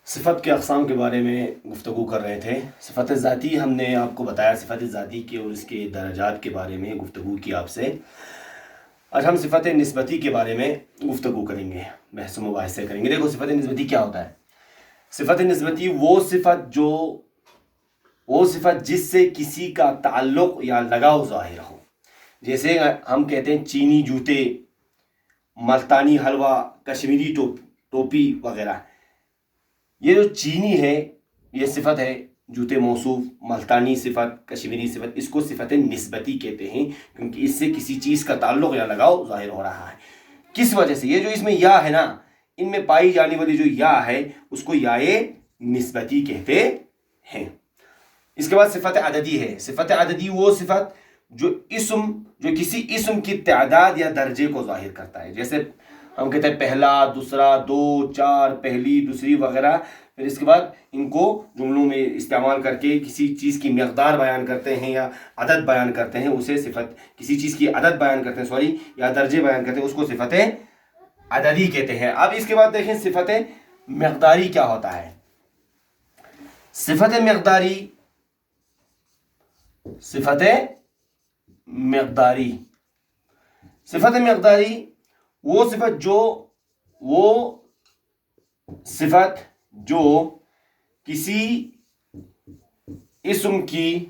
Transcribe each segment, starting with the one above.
صفت کے اقسام کے بارے میں گفتگو کر رہے تھے۔ صفت ذاتی ہم نے آپ کو بتایا، صفت ذاتی کے اور اس کے درجات کے بارے میں گفتگو کی آپ سے۔ آج ہم صفت نسبتی کے بارے میں گفتگو کریں گے، بحث و مباحثے کریں گے۔ دیکھو صفت نسبتی کیا ہوتا ہے۔ صفت نسبتی وہ صفت جس سے کسی کا تعلق یا لگاؤ ظاہر ہو۔ جیسے ہم کہتے ہیں چینی جوتے، ملتانی حلوہ، کشمیری ٹوپی وغیرہ۔ یہ جو چینی ہے یہ صفت ہے، جوتے موصوف، ملتانی صفت، کشمیری صفت، اس کو صفت نسبتی کہتے ہیں، کیونکہ اس سے کسی چیز کا تعلق یا لگاؤ ظاہر ہو رہا ہے۔ کس وجہ سے؟ یہ جو اس میں یا ہے نا، ان میں پائی جانے والی جو یا ہے اس کو یائے نسبتی کہتے ہیں۔ اس کے بعد صفت عددی ہے۔ صفت عددی وہ صفت جو کسی اسم کی تعداد یا درجے کو ظاہر کرتا ہے۔ جیسے ہم کہتے ہیں پہلا، دوسرا، دو، چار، پہلی، دوسری وغیرہ۔ پھر اس کے بعد ان کو جملوں میں استعمال کر کے کسی چیز کی مقدار بیان کرتے ہیں یا عدد بیان کرتے ہیں، اسے کسی چیز کی عدد بیان کرتے ہیں یا درجے بیان کرتے ہیں، اس کو صفت عددی کہتے ہیں۔ اب اس کے بعد دیکھیں صفت مقداری کیا ہوتا ہے۔ صفت مقداری وہ صفت جو کسی اسم کی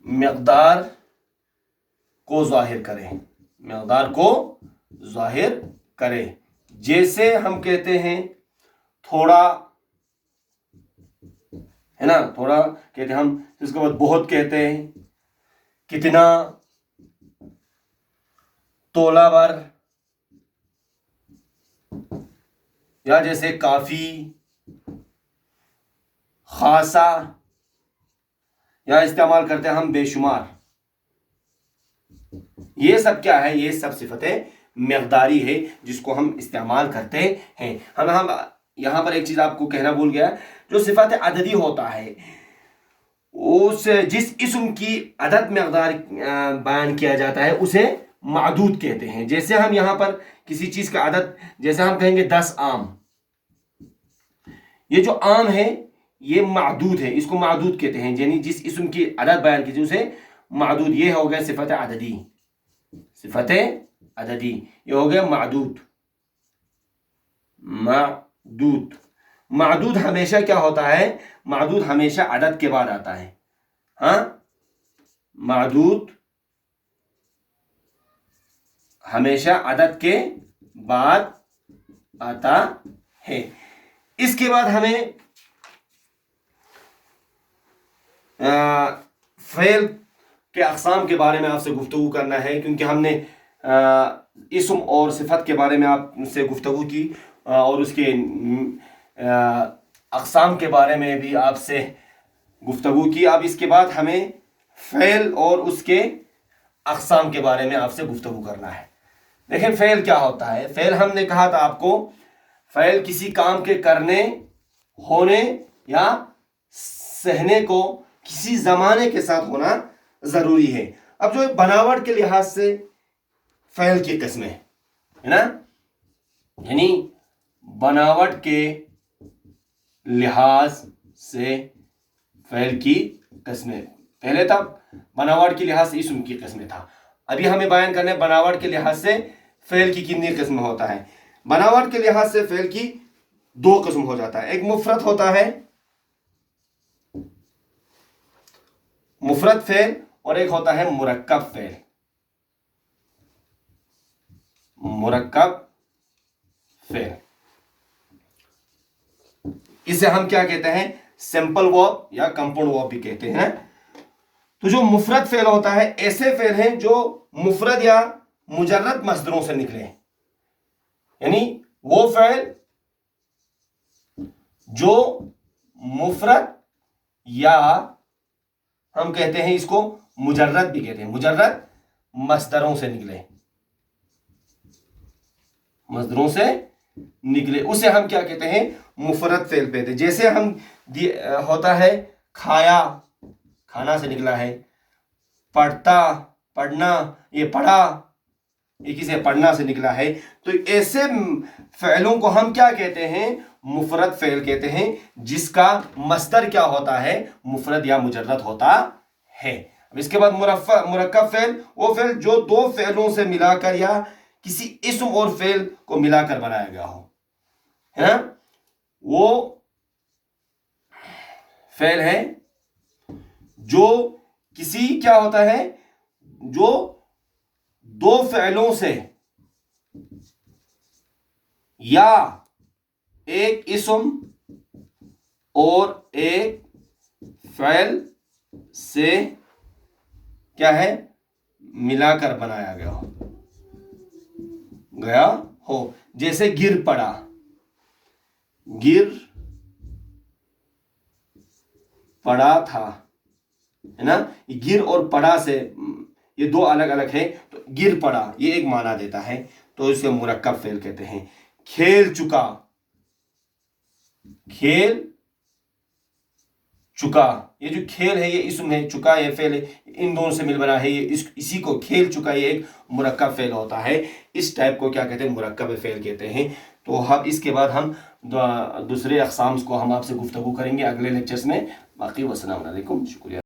مقدار کو ظاہر کرے۔ جیسے ہم کہتے ہیں تھوڑا ہے نا، تھوڑا کہتے ہیں ہم، اس کے بعد بہت کہتے ہیں، کتنا، تولہ بھر، یا جیسے کافی، خاصا، یا استعمال کرتے ہیں ہم بے شمار۔ یہ سب کیا ہے؟ یہ سب صفت مقداری ہے جس کو ہم استعمال کرتے ہیں۔ ہم یہاں پر ایک چیز آپ کو کہنا بھول گیا، جو صفت عددی ہوتا ہے جس اسم کی عدد مقدار بیان کیا جاتا ہے اسے معدود کہتے ہیں۔ جیسے ہم یہاں پر کسی چیز کا عدد، جیسے ہم کہیں گے 10 آم، یہ جو آم ہے یہ معدود ہے، اس کو معدود کہتے ہیں، یعنی جس اسم کی عدد بیان کی اسے معدود۔ یہ ہو گیا صفت عددی، یہ ہو گیا معدود۔ معدود ہمیشہ کیا ہوتا ہے؟ معدود ہمیشہ عدد کے بعد آتا ہے۔ ہاں، معدود ہمیشہ عدد کے بعد آتا ہے۔ اس کے بعد ہمیں فعل کے اقسام کے بارے میں آپ سے گفتگو کرنا ہے، کیونکہ ہم نے اسم اور صفت کے بارے میں آپ سے گفتگو کی اور اس کے اقسام کے بارے میں بھی آپ سے گفتگو کی۔ اب اس کے بعد ہمیں فعل اور اس کے اقسام کے بارے میں آپ سے گفتگو کرنا ہے۔ دیکھیں فعل کیا ہوتا ہے۔ فعل ہم نے کہا تھا آپ کو، فعل کسی کام کے کرنے، ہونے یا سہنے کو کسی زمانے کے ساتھ ہونا ضروری ہے۔ اب جو بناوٹ کے لحاظ سے فعل کی قسمیں ہے نا، یعنی بناوٹ کے لحاظ سے فعل کی قسمیں، پہلے تھا بناوٹ کے لحاظ سے اسم کی قسمیں تھا، ابھی ہمیں بیان کرنا ہے بناوٹ کے لحاظ سے فعل کی کتنی قسم ہوتا ہے۔ بناوٹ کے لحاظ سے فعل کی 2 قسم ہو جاتا ہے، ایک مفرد ہوتا ہے، مفرد فعل، اور ایک ہوتا ہے مرکب فعل۔ مرکب فعل اسے ہم کیا کہتے ہیں؟ سمپل ورب یا کمپاؤنڈ ورب بھی کہتے ہیں۔ تو جو مفرد فعل ہوتا ہے، ایسے فعل ہیں جو مفرد یا مجرد مصدروں سے نکلے، یعنی وہ فعل جو مفرد یا ہم کہتے ہیں اس کو مجرد بھی کہتے ہیں، مجرد مصدروں سے نکلے، اسے ہم کیا کہتے ہیں؟ مفرد فعل کہتے ہیں۔ جیسے ہم ہوتا ہے کھایا، کھانا سے نکلا ہے، پڑھتا، پڑھنا، یہ پڑھا، ایک ہی سے پڑھنا سے نکلا ہے، تو ایسے فعلوں کو ہم کیا کہتے ہیں؟ مفرد فعل کہتے ہیں، جس کا مصدر کیا ہوتا ہے؟ مفرد یا مجرد ہوتا ہے۔ اب اس کے بعد مرکب فعل، وہ فعل جو دو فعلوں سے ملا کر یا کسی اسم اور فعل کو ملا کر بنایا گیا ہو، ہے نا، وہ فعل ہے جو کسی کیا ہوتا ہے، جو دو فعلوں سے یا ایک اسم اور ایک فعل سے کیا ہے؟ ملا کر بنایا گیا ہو۔ جیسے گر پڑا، گر پڑا تھا، ہے نا، گر اور پڑا سے یہ دو الگ الگ ہے، تو گر پڑا یہ ایک معنی دیتا ہے، تو اسے مرکب فعل کہتے ہیں۔ کھیل چکا، کھیل چکا، یہ جو کھیل ہے یہ اسم ہے، چکا یہ فعل ہے، ان دونوں سے مل بنا ہے، یہ اسی کو کھیل چکا یہ ایک مرکب فعل ہوتا ہے۔ اس ٹائپ کو کیا کہتے ہیں؟ مرکب فعل کہتے ہیں۔ تو اس کے بعد ہم دوسرے اقسام کو ہم آپ سے گفتگو کریں گے اگلے لیکچرز میں۔ باقی والسلام علیکم، شکریہ۔